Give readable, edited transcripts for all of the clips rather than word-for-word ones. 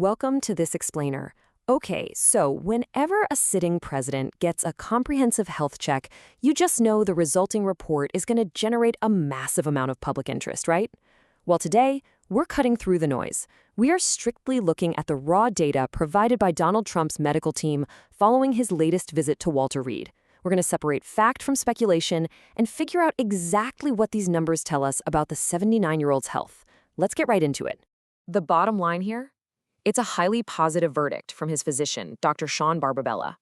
Welcome to this explainer. Okay, so whenever a sitting president gets a comprehensive health check, you just know the resulting report is going to generate a massive amount of public interest, right? Well, today, we're cutting through the noise. We are strictly looking at the raw data provided by Donald Trump's medical team following his latest visit to Walter Reed. We're going to separate fact from speculation and figure out exactly what these numbers tell us about the 79-year-old's health. Let's get right into it. The bottom line here? It's a highly positive verdict from his physician, Dr. Sean Barbabella.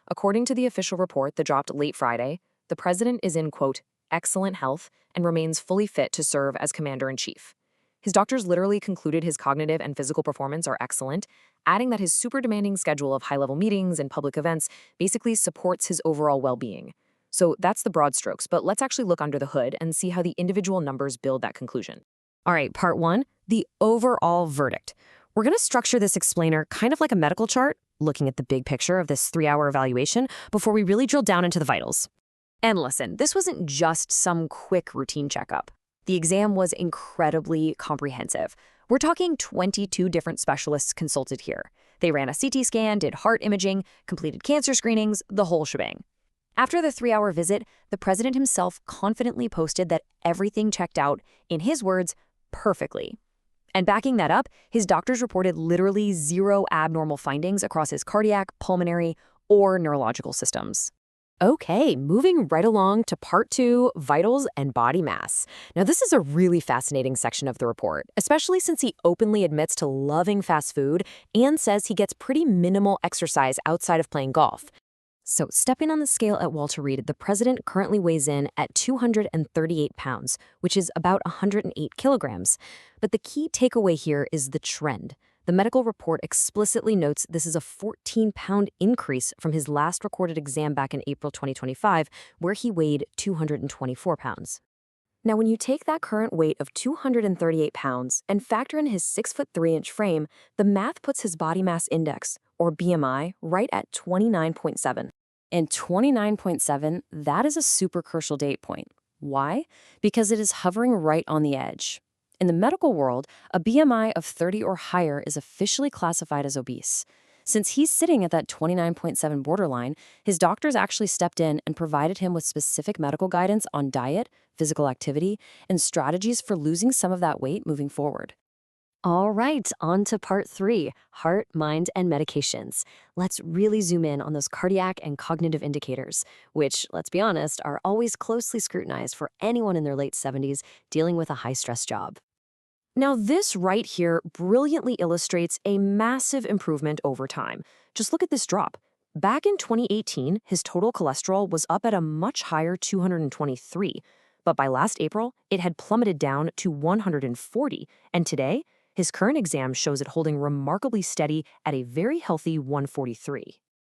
According to the official report that dropped late Friday, the president is in, quote, excellent health and remains fully fit to serve as commander-in-chief. His doctors literally concluded his cognitive and physical performance are excellent, adding that his super demanding schedule of high-level meetings and public events basically supports his overall well-being. So that's the broad strokes, but let's actually look under the hood and see how the individual numbers build that conclusion. All right, part one, the overall verdict. We're going to structure this explainer kind of like a medical chart, looking at the big picture of this 3-hour evaluation before we really drill down into the vitals. And listen, this wasn't just some quick routine checkup. The exam was incredibly comprehensive. We're talking 22 different specialists consulted here. They ran a CT scan, did heart imaging, completed cancer screenings, the whole shebang. After the 3-hour visit, the president himself confidently posted that everything checked out, in his words, perfectly. And backing that up, his doctors reported literally zero abnormal findings across his cardiac, pulmonary, or neurological systems. Okay, moving right along to part two, vitals and body mass. Now, this is a really fascinating section of the report, especially since he openly admits to loving fast food and says he gets pretty minimal exercise outside of playing golf. So, stepping on the scale at Walter Reed, the president currently weighs in at 238 pounds, which is about 108 kilograms. But the key takeaway here is the trend. The medical report explicitly notes this is a 14-pound increase from his last recorded exam back in April 2025, where he weighed 224 pounds. Now, when you take that current weight of 238 pounds and factor in his 6'3" frame, the math puts his body mass index, or BMI, right at 29.7. And 29.7, that is a super crucial date point. Why? Because it is hovering right on the edge. In the medical world, a BMI of 30 or higher is officially classified as obese. Since he's sitting at that 29.7 borderline, his doctors actually stepped in and provided him with specific medical guidance on diet, physical activity, and strategies for losing some of that weight moving forward. All right, on to part three, heart, mind, and medications. Let's really zoom in on those cardiac and cognitive indicators, which, let's be honest, are always closely scrutinized for anyone in their late 70s dealing with a high-stress job. Now, this right here brilliantly illustrates a massive improvement over time. Just look at this drop. Back in 2018, his total cholesterol was up at a much higher 223, but by last April, it had plummeted down to 140, and today, his current exam shows it holding remarkably steady at a very healthy 143.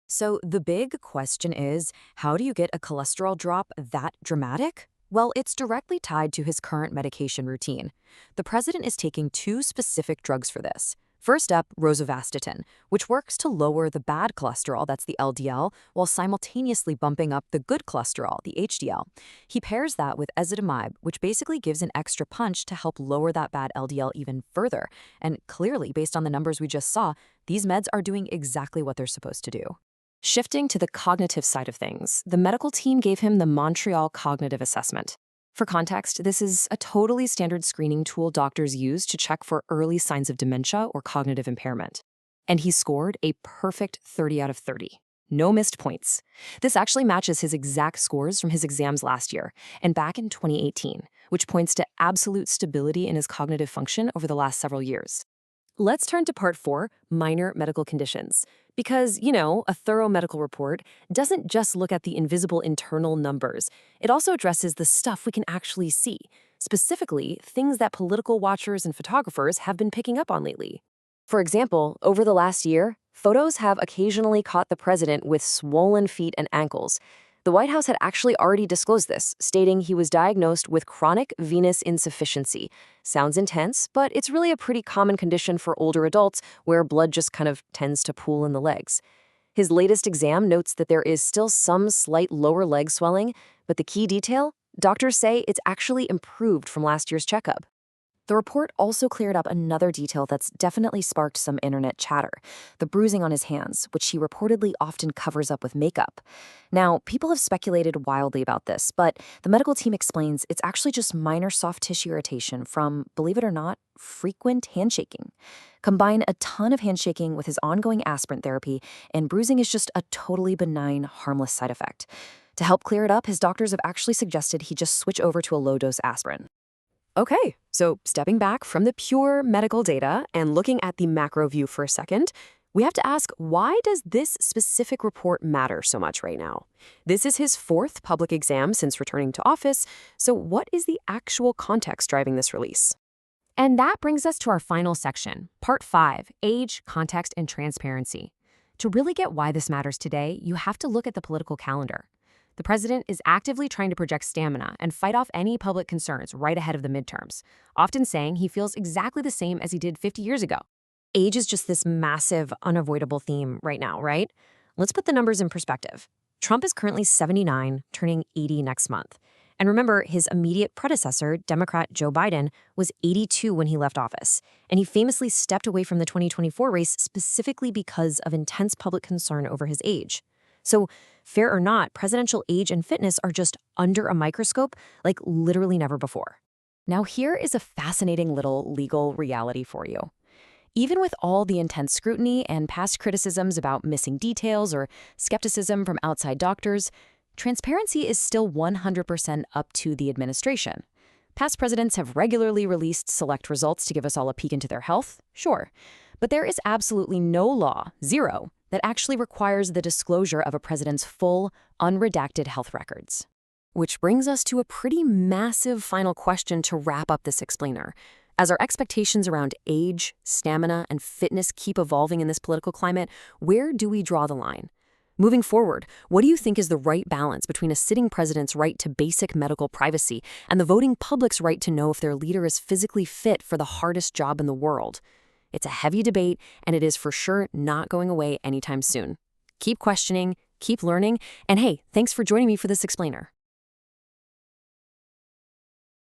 So the big question is, how do you get a cholesterol drop that dramatic? Well, it's directly tied to his current medication routine. The president is taking two specific drugs for this. First up, rosuvastatin, which works to lower the bad cholesterol, that's the LDL, while simultaneously bumping up the good cholesterol, the HDL. He pairs that with ezetimibe, which basically gives an extra punch to help lower that bad LDL even further. And clearly, based on the numbers we just saw, these meds are doing exactly what they're supposed to do. Shifting to the cognitive side of things, the medical team gave him the Montreal Cognitive Assessment. For context, this is a totally standard screening tool doctors use to check for early signs of dementia or cognitive impairment. And he scored a perfect 30 out of 30. No missed points. This actually matches his exact scores from his exams last year and back in 2018, which points to absolute stability in his cognitive function over the last several years. Let's turn to part four, minor medical conditions. Because, a thorough medical report doesn't just look at the invisible internal numbers. It also addresses the stuff we can actually see, specifically things that political watchers and photographers have been picking up on lately. For example, over the last year, photos have occasionally caught the president with swollen feet and ankles. The White House had actually already disclosed this, stating he was diagnosed with chronic venous insufficiency. Sounds intense, but it's really a pretty common condition for older adults where blood just kind of tends to pool in the legs. His latest exam notes that there is still some slight lower leg swelling, but the key detail? Doctors say it's actually improved from last year's checkup. The report also cleared up another detail that's definitely sparked some internet chatter: the bruising on his hands, which he reportedly often covers up with makeup. Now, people have speculated wildly about this, but the medical team explains it's actually just minor soft tissue irritation from, believe it or not, frequent handshaking. Combine a ton of handshaking with his ongoing aspirin therapy, and bruising is just a totally benign, harmless side effect. To help clear it up, his doctors have actually suggested he just switch over to a low-dose aspirin. Okay, so stepping back from the pure medical data and looking at the macro view for a second, we have to ask, why does this specific report matter so much right now? This is his fourth public exam since returning to office, so what is the actual context driving this release? And that brings us to our final section, Part 5, Age, Context, and Transparency. To really get why this matters today, you have to look at the political calendar. The president is actively trying to project stamina and fight off any public concerns right ahead of the midterms, often saying he feels exactly the same as he did 50 years ago. Age is just this massive, unavoidable theme right now, right? Let's put the numbers in perspective. Trump is currently 79, turning 80 next month. And remember, his immediate predecessor, Democrat Joe Biden, was 82 when he left office, and he famously stepped away from the 2024 race specifically because of intense public concern over his age. So, fair or not, presidential age and fitness are just under a microscope like literally never before. Now, here is a fascinating little legal reality for you. Even with all the intense scrutiny and past criticisms about missing details or skepticism from outside doctors, transparency is still 100% up to the administration. Past presidents have regularly released select results to give us all a peek into their health, sure. But there is absolutely no law, zero, that actually requires the disclosure of a president's full, unredacted health records. Which brings us to a pretty massive final question to wrap up this explainer. As our expectations around age, stamina, and fitness keep evolving in this political climate, where do we draw the line? Moving forward, what do you think is the right balance between a sitting president's right to basic medical privacy and the voting public's right to know if their leader is physically fit for the hardest job in the world? It's a heavy debate, and it is for sure not going away anytime soon. Keep questioning, keep learning, and hey, thanks for joining me for this explainer.